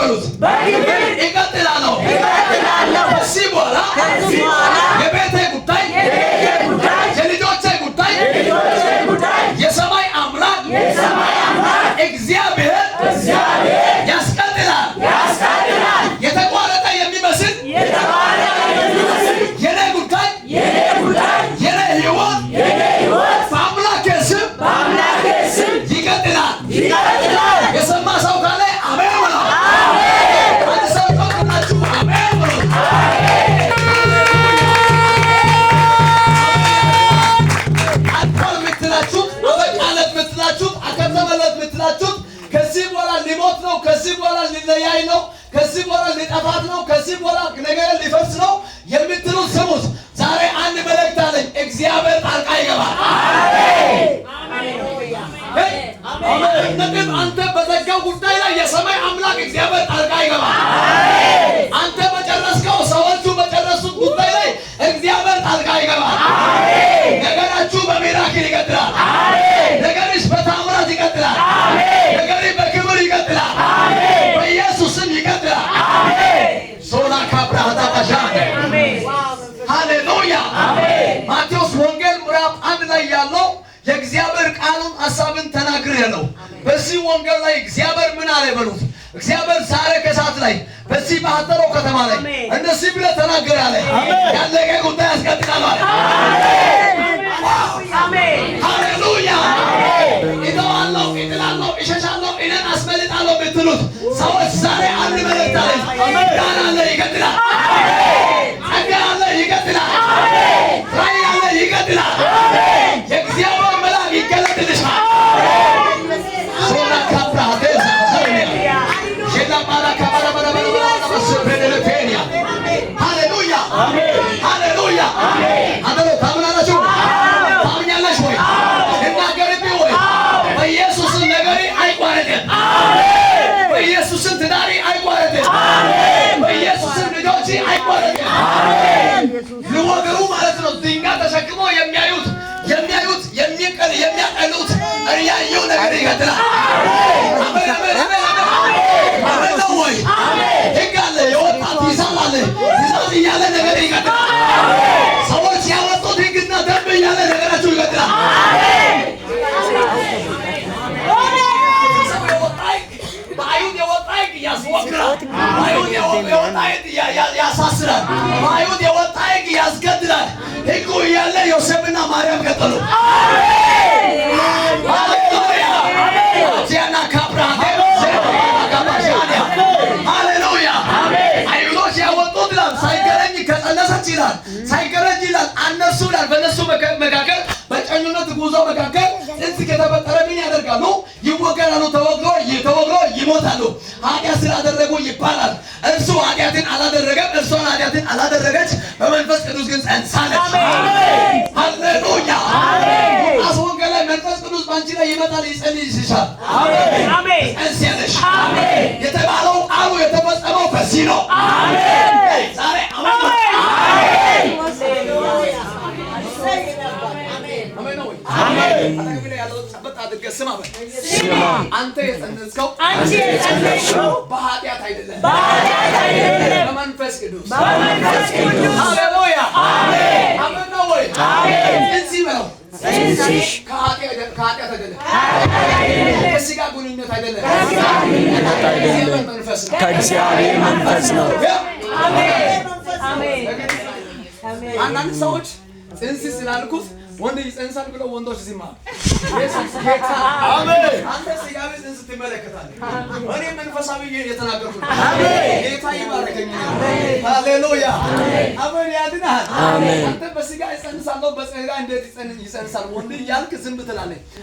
በሉት ይቀጥላለሁ። ከዚህ በኋላ የቤቴ ጉዳይ የልጆቼ ጉዳይ የሰማይ አምላክ እግዚአብሔር ያስቀጥላል። የተቋረጠ የሚመስል የኔ ጉዳይ የኔ ሕይወት በአምላኬ ስም ይቀጥላል። የሰማ ሰው ካለ አሜን በለው። አንድ ሰው ተቀጣችሁ አሜን በለው። አጥቷል ምትላችሁት፣ አበቃለት ምትላችሁት፣ አከተመለት ምትላችሁት፣ ከዚህ በኋላ ሊሞት ነው፣ ከዚህ በኋላ ሊለያይ ነው፣ ከዚህ በኋላ ሊጠፋት ነው፣ ከዚህ በኋላ ነገር ሊፈርስ ነው የምትሉት ስሙት። ዛሬ አንድ መልእክት አለኝ። እግዚአብሔር ጣልቃ ይገባል። አሜን። አንተ በዘጋው ጉዳይ ላይ የሰማይ አምላክ እግዚአብሔር ጣልቃ ይገባል። አንተ በጨረስከው ሰዎቹ በጨረሱት ጉዳይ ላይ እግዚአብሔር ጣልቃ ይገባል። ነገራችሁ በሚራክል ይቀጥላል። ነገርሽ በታምራት ይቀጥላል። ነገርሽ በክብር ይቀጥላል። በኢየሱስም ይቀጥላል። ሶላ ካብራታ ባሻነ ሃሌሉያ። ማቴዎስ ወንጌል ምዕራፍ 1 ላይ ያለው የእግዚአብሔር ቃሉን ሐሳብን ተናግር ያለው በዚህ ወንጌል ላይ እግዚአብሔር ምን አለ በሉት። እግዚአብሔር ዛሬ ከሰዓት ላይ በዚህ በአጠሮ ከተማ ላይ እንደዚህ ብለህ ተናገር አለ። ያለቀ ጉዳይ ያስቀጥላል አለ። ሃሌሉያ። ይተዋለሁ፣ ይጥላለሁ፣ ይሸሻለሁ፣ እኔን አስመልጣለሁ ብትሉት ሰዎች ዛሬ አንድ መልእክት አለ። ዳን አለ ይቀጥላል። ጸጋ አለ ይቀጥላል። ራእይ አለ ይቀጥላል። የእግዚአብሔር መልአክ ይገለጥልሻል። ሶላ ካብራቴ ሃሌሉያ ሃሌሉያ። አንተ ታምናላችሁ? ታምኛለሽ ወይ? እናገርብኝ ወይ? በኢየሱስም ነገሬ አይቋረጥም። በኢየሱስም ትዳሬ አይቋረጥም። በኢየሱስም ልጆቼ አይቋረጥም። ልወገሩ ማለት ነው። ድንጋይ ተሸክሞ የሚያዩት የሚያቀሉት እያዩ ነገር ይቀጥላል። አሜን አሜን አሜን አሜን ነው ወይ? ሕግ አለ፣ የወጣት ትእዛዝ አለ። ትእዛዝ እያለ ነገር ይቀጥላል። ሰዎች ያወጡት ሕግና ደንብ እያለ ነገራችሁ ይቀጥላል። በአይሁድ የወጣ ሕግ ያስወግራል። በአይሁድ የወጣ ሕግ ያሳስራል። በአይሁድ የወጣ ሕግ ያስገድላል። ሕጉ እያለ ዮሴፍና ማርያም ቀጠሉ። ሃሌሉያ ዚያና ካብራቴ ሃሌሉያ። አይሁዶች ያወጡት ይላል ሳይገረኝ ከጸነሰች ይላል ሳይገረኝ ይላል እነሱ ይላል በእነሱ መካከል በጨኙነት ጉዞ መካከል ጽንስ ከተፈጠረ ምን ያደርጋሉ? ይወገራሉ። ተወግሮ ይሞታሉ። ኃጢአት ስላደረጉ ይባላል። እርሱ ኃጢአትን አላደረገም፣ እርሷን ኃጢአትን አላደረገች። በመንፈስ ቅዱስ ግን ጸንሳለች። ሃሌሉያ። ሉቃስ ወንጌል ላይ መንፈስ ቅዱስ ባንቺ ላይ ይመጣል፣ ይጸልይልሻል። አሜን። ጸንሳለች የተባለው ቃሉ የተፈጸመው በዚህ ነው። አሜን። ዛሬ አሜን። አንተ የጸነስከው በኃጢአት አይደለም፣ በመንፈስ ቅዱስ። ሃሌሉያ አሜን ነው ወይ? እዚህ በለው ከኃጢአት አይደለም፣ ከሥጋ ግንኙነት አይደለም፣ ከእግዚአብሔር መንፈስ ነው። አንዳንድ ሰዎች ጽንስ ስላልኩት ወንድ ይጸንሳል ብለው ወንዶች ዝም አሉ። ኢየሱስ ጌታ አሜን። አንተ ስጋዊ ጽንስ ትመለከታለህ፣ እኔ መንፈሳዊ የተናገርኩት ጌታ ይባርከኝ። ሃሌሉያ አሜን። ያድናል። አንተ በስጋ ይጸንሳል፣ በስጋ እንዴት ይጸንሳል ወንድ እያልክ ዝም ትላለህ።